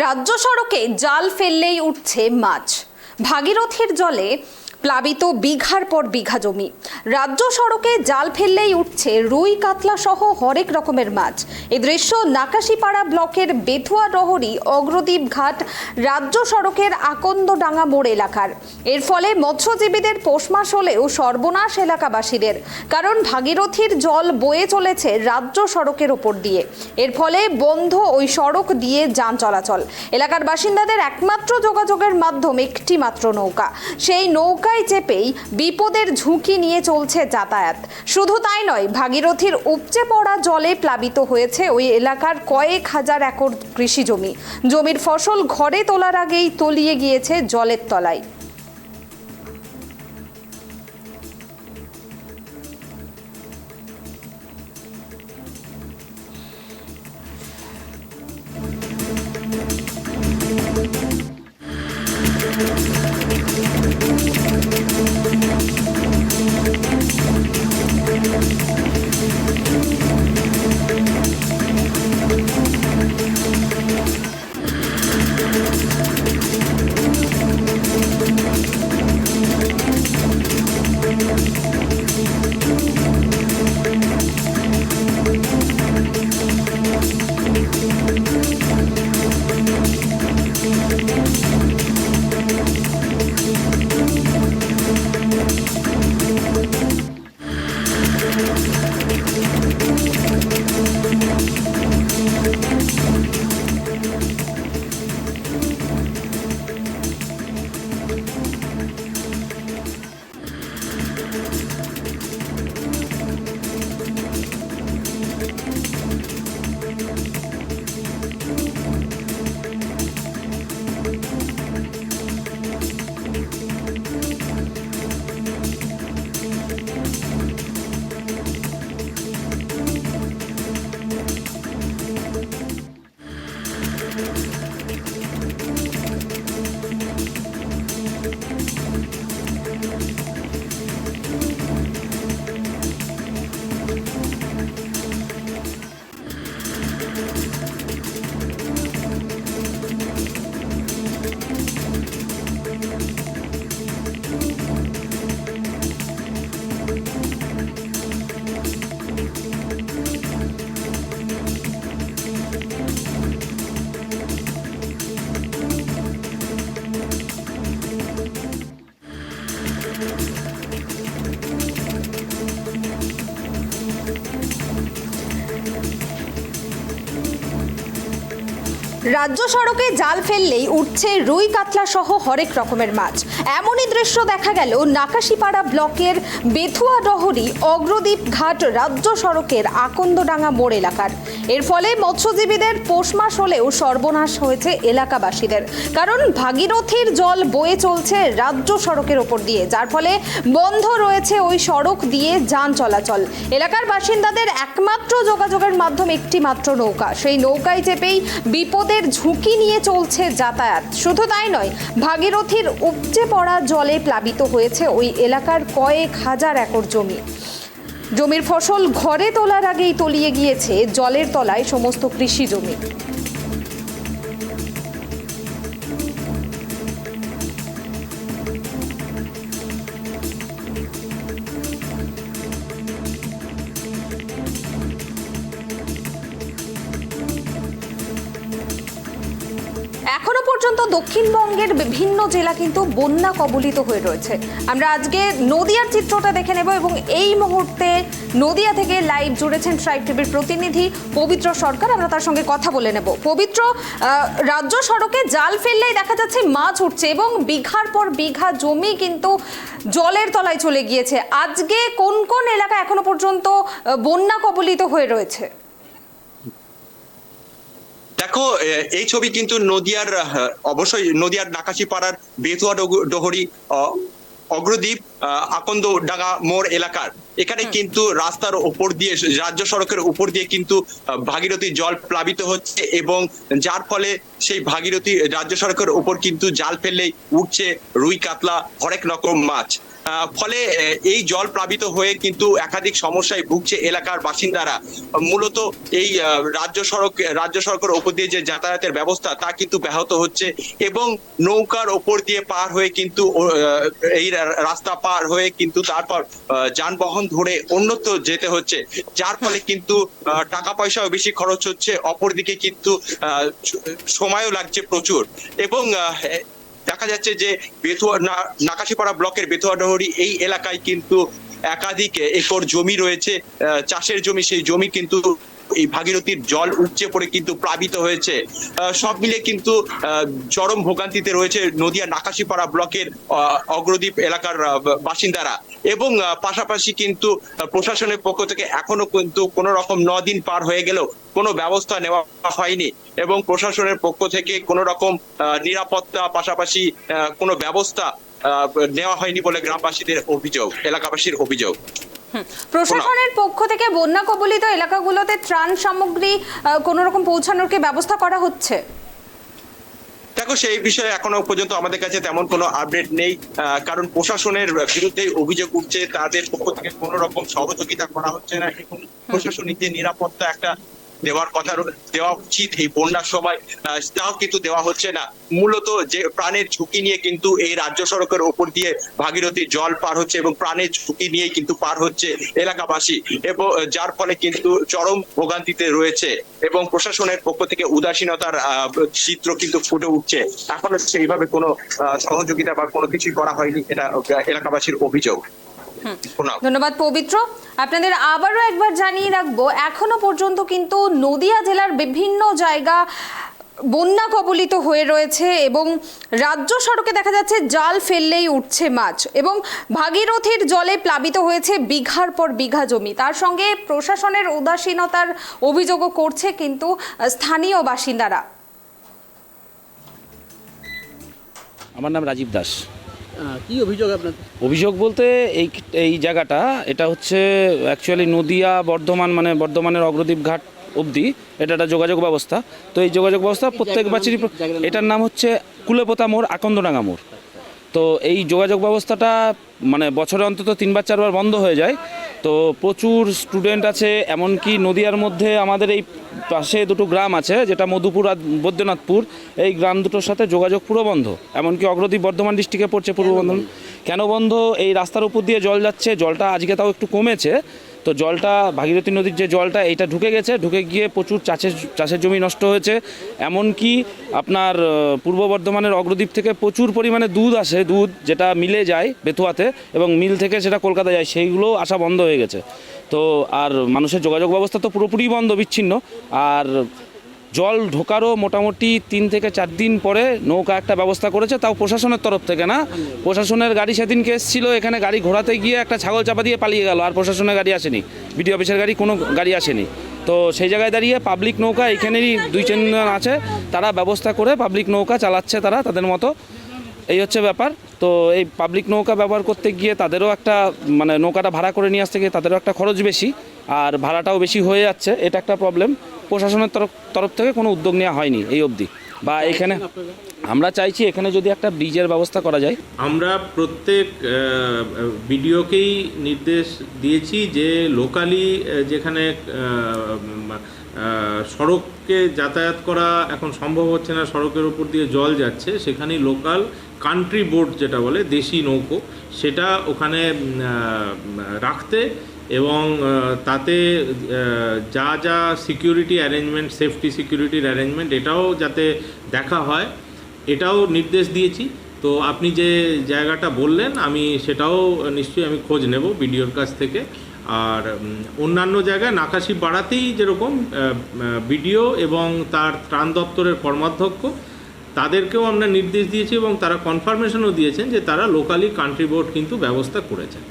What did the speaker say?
রাজ্য সড়কে জাল ফেললেই উঠছে মাছ। ভাগীরথীর জলে প্লাবিত বিঘার পর বিঘা জমি। রাজ্য সড়কে জাল ফেললেই উঠছে রুই কাতলা সহ হরেক রকমের মাছ। এই দৃশ্য নাকাশিপাড়া ব্লকের বেথুয়া রহরি অগ্রদ্বীপ ঘাট রাজ্য সড়কের আকন্দডাঙ্গা মোড় এলাকার। এর ফলে মৎস্যজীবীদের পৌষ মাস হলেও সর্বনাশ এলাকাবাসীদের, কারণ ভাগীরথীর জল বয়ে চলেছে রাজ্য সড়কের ওপর দিয়ে। এর ফলে বন্ধ ওই সড়ক দিয়ে যান চলাচল। এলাকার বাসিন্দাদের একমাত্র যোগাযোগের মাধ্যম একটি মাত্র নৌকা। সেই নৌকা চেপেই বিপদের ঝুঁকি নিয়ে চলছে যাতায়াত। শুধু তাই নয়, ভাগীরথীর উপচে পড়া জলে প্লাবিত হয়েছে ওই এলাকার কয়েক হাজার একর কৃষি জমি। জমির ফসল ঘরে তোলার আগেই তলিয়ে গিয়েছে জলের তলায়। রাজ্য সড়কে জাল ফেললেই উঠছে রুই কাতলা সহ হরেক রকমের মাছ। এমনই দৃশ্য দেখা গেল নাকাশিপাড়া ব্লকের বেথুয়া রহরি অগ্রদ্বীপ ঘাট রাজ্য সড়কের আকন্দডাঙ্গা মোড় এলাকার। এর ফলে মৎস্যজীবীদের পৌষ মাস হলেও সর্বনাশ হয়েছে এলাকাবাসীদের, কারণ ভাগীরথীর জল বয়ে চলছে রাজ্য সড়কের ওপর দিয়ে, যার ফলে বন্ধ রয়েছে ওই সড়ক দিয়ে যান চলাচল। এলাকার বাসিন্দাদের একমাত্র যোগাযোগের মাধ্যম একটি মাত্র নৌকা। সেই নৌকায় চেপেই বিপদের ঝুঁকি নিয়ে চলছে যাতায়াত। শুধু তাই নয়, ভাগীরথীর উপচে পড়া জলে প্লাবিত হয়েছে ওই এলাকার কয়েক হাজার একর জমি। জমির ফসল ঘরে তোলার আগেই তলিয়ে গিয়েছে জলের তলায় সমস্ত কৃষি জমি। এখনো পর্যন্ত দক্ষিণবঙ্গের বিভিন্ন জেলা কিন্তু বন্যা কবলিত হয়ে রয়েছে। আমরা আজকে নদিয়ার চিত্রটা দেখে নেব এবং এই মুহূর্তে নদিয়া থেকে লাইভ জুড়েছেন ট্রাইব টিভির প্রতিনিধি পবিত্র সরকার। আমরা তার সঙ্গে কথা বলে নেব। পবিত্র, রাজ্য সড়কে জাল ফেললেই দেখা যাচ্ছে মাছ উঠছে এবং বিঘার পর বিঘা জমি কিন্তু জলের তলায় চলে গিয়েছে। আজকে কোন কোন এলাকা এখনো পর্যন্ত বন্যা কবলিত হয়ে রয়েছে? দেখো, এই ছবি কিন্তু নদিয়ার, অবশ্যই নদিয়ার নাকাশিপাড়ার বেথুয়া ডহরি অগ্রদ্বীপ আকন্দডাঙ্গা মোড় এলাকার। এখানে কিন্তু রাস্তার উপর দিয়ে, রাজ্য সড়কের উপর দিয়ে কিন্তু ভাগীরথী জল প্লাবিত হচ্ছে এবং যার ফলে সেই ভাগীরথী রাজ্য সড়কের উপর কিন্তু জাল ফেললেই উঠছে রুই কাতলা হরেক রকম মাছ। ফলে এই জল প্লাবিত হয়ে কিন্তু একাধিক সমস্যায় ভুগছে এলাকার বাসিন্দারা। মূলত এই রাজ্য সড়কের ওপর দিয়ে যে যাতায়াতের ব্যবস্থা তা কিন্তু ব্যাহত হচ্ছে এবং নৌকার ওপর দিয়ে পার হয়ে কিন্তু এই রাস্তা পার হয়ে কিন্তু তারপর যানবাহন ধরে অন্যত্র যেতে হচ্ছে, যার ফলে কিন্তু টাকা পয়সাও বেশি খরচ হচ্ছে, অপরদিকে কিন্তু সময়ও লাগছে প্রচুর। এবং দেখা যাচ্ছে যে নাকাশিপাড়া ব্লকের বেতুয়াডহরি এই এলাকায় কিন্তু একাধিক একর জমি রয়েছে, চাষের জমি। সেই জমি কিন্তু এই ভাগীরথীর জল উপচে পড়ে কিন্তু প্লাবিত হয়েছে। সব মিলে কিন্তু চরম ভোগান্তিতে রয়েছে নদিয়া নাকাশিপাড়া ব্লকের অগ্রদ্বীপ এলাকার বাসিন্দারা। এবং পাশাপাশি কিন্তু প্রশাসনের পক্ষ থেকে এখনো কিন্তু কোনো রকম 9 দিন পার হয়ে গেলেও কোনো ব্যবস্থা নেওয়া হয়নি এবং প্রশাসনের পক্ষ থেকে কোনো রকম নিরাপত্তা পাশাপাশি কোনো ব্যবস্থা নেওয়া হয়নি বলে গ্রামবাসীদের অভিযোগ, এলাকাবাসীর অভিযোগ। প্রশাসনের পক্ষ থেকে বন্যা কবলিত এলাকাগুলোতে ত্রাণ সামগ্রী কোন রকম পৌঁছানোর কি ব্যবস্থা করা হচ্ছে? দেখো, সেই বিষয়ে এখনো পর্যন্ত আমাদের কাছে তেমন কোনো আপডেট নেই, কারণ প্রশাসনের বিরুদ্ধে অভিযোগ উঠছে, তাদের পক্ষ থেকে কোনো রকম সহযোগিতা করা হচ্ছে না এবং প্রশাসনিক যে নিরাপত্তা একটা দেওয়ার কথা দেওয়া উচিত এই বন্যার সময়, তাও কিন্তু দেওয়া হচ্ছে না। মূলত যে প্রাণের ঝুঁকি নিয়ে কিন্তু এই রাজ্য সড়কের ওপর দিয়ে ভাগীরথী জল পার হচ্ছে এবং প্রাণের ঝুঁকি নিয়েই কিন্তু পার হচ্ছে এলাকাবাসী, এবং যার ফলে কিন্তু চরম ভোগান্তিতে রয়েছে এবং প্রশাসনের পক্ষ থেকে উদাসীনতার চিত্র কিন্তু ফুটে উঠছে। এখনো সেইভাবে কোনো সহযোগিতা বা কোনো কিছুই করা হয়নি, এটা এলাকাবাসীর অভিযোগ। ধন্যবাদ পবিত্র। আপনাদের আবারও একবার জানিয়ে রাখবো, এখনো পর্যন্ত কিন্তু নদিয়া জেলার বিভিন্ন জায়গা বন্যা কবলিত হয়ে রয়েছে এবং রাজ্য সড়কে দেখা যাচ্ছে জাল ফেললেই উঠছে মাছ এবং ভাগীরথীর জলে প্লাবিত হয়েছে বিঘার পর বিঘা জমি। তার সঙ্গে প্রশাসনের উদাসীনতার অভিযোগও করছে কিন্তু স্থানীয় বাসিন্দারা। আমার নাম রাজীব দাস। কি অভিযোগ আপনার? অভিযোগ বলতে এই জায়গাটা, এটা হচ্ছে অ্যাকচুয়ালি নদিয়া বর্ধমানের অগ্রদ্বীপ ঘাট অবধি এটা একটা যোগাযোগ ব্যবস্থা। তো এই যোগাযোগ ব্যবস্থা প্রত্যেক বছরই, এটার নাম হচ্ছে কুলেপোতা মোড়, আকন্দডাঙ্গা মোড়। তো এই যোগাযোগ ব্যবস্থাটা বছরে অন্তত 3-4 বার বন্ধ হয়ে যায়। তো প্রচুর স্টুডেন্ট আছে, এমনকি নদিয়ার মধ্যে আমাদের এই পাশে দুটো গ্রাম আছে, যেটা মধুপুর আর বৈদ্যনাথপুর, এই গ্রাম দুটোর সাথে যোগাযোগ পুরো বন্ধ। এমনকি অগ্রদ্বীপ বর্ধমান ডিস্ট্রিক্টে পড়ছে পূর্ব বর্ধমান। কেন বন্ধ? এই রাস্তার উপর দিয়ে জল যাচ্ছে, জলটা আজকে তাও একটু কমেছে। তো জলটা ভাগীরথী নদীর যে জলটা এইটা ঢুকে গিয়ে প্রচুর চাষের জমি নষ্ট হয়েছে। এমনকি আপনার পূর্ব বর্ধমানের অগ্রদ্বীপ থেকে প্রচুর পরিমাণে দুধ আসে, দুধ যেটা মিলে যায় বেতুয়াতে এবং মিল থেকে সেটা কলকাতা যায়, সেইগুলো আসা বন্ধ হয়ে গেছে। তো আর মানুষের যোগাযোগ ব্যবস্থা তো পুরোপুরি বন্ধ, বিচ্ছিন্ন। আর জল ঢোকারও মোটামুটি 3 থেকে 4 দিন পরে নৌকা একটা ব্যবস্থা করেছে, তাও প্রশাসনের তরফ থেকে না। প্রশাসনের গাড়ি সেদিনকে এসেছিল, এখানে গাড়ি ঘোরাতে গিয়ে একটা ছাগল চাপা দিয়ে পালিয়ে গেল, আর প্রশাসনের গাড়ি আসেনি, বিডিও অফিসের গাড়ি, কোনো গাড়ি আসেনি। তো সেই জায়গায় দাঁড়িয়ে পাবলিক নৌকা এখানেরই 2-3 জন আছে, তারা ব্যবস্থা করে পাবলিক নৌকা চালাচ্ছে তারা তাদের মতো, এই হচ্ছে ব্যাপার। তো এই পাবলিক নৌকা ব্যবহার করতে গিয়ে তাদেরও একটা নৌকাটা ভাড়া করে নিয়ে আসতে গিয়ে তাদেরও একটা খরচ বেশি, আর ভাড়াটাও বেশি হয়ে যাচ্ছে, এটা একটা প্রবলেম। প্রশাসনের তরফ থেকে কোনো উদ্যোগ নেওয়া হয়নি এই অবধি। বা এখানে আমরা চাইছি এখানে যদি একটা ব্রিজের ব্যবস্থা করা যায়। আমরা প্রত্যেক বিডিওকেই নির্দেশ দিয়েছি যে লোকালি যেখানে সড়কে যাতায়াত করা এখন সম্ভব হচ্ছে না, সড়কের উপর দিয়ে জল যাচ্ছে, সেখানেই লোকাল কান্ট্রি বোট যেটা বলে, দেশি নৌকো, সেটা ওখানে রাখতে এবং তাতে যা যা সিকিউরিটি অ্যারেঞ্জমেন্ট, সেফটি সিকিউরিটির অ্যারেঞ্জমেন্ট, এটাও যাতে দেখা হয়, এটাও নির্দেশ দিয়েছি। তো আপনি যে জায়গাটা বললেন, আমি সেটাও নিশ্চয়ই আমি খোঁজ নেব বিডিওর কাছ থেকে। আর অন্যান্য জায়গায় নাকাশিপাড়াতেই যেরকম বিডিও এবং তার ত্রাণ দপ্তরের কর্মাধ্যক্ষ, তাদেরকেও আমরা নির্দেশ দিয়েছি এবং তারা কনফার্মেশনও দিয়েছেন যে তারা লোকালি কান্ট্রি বোর্ড কিন্তু ব্যবস্থা করেছেন।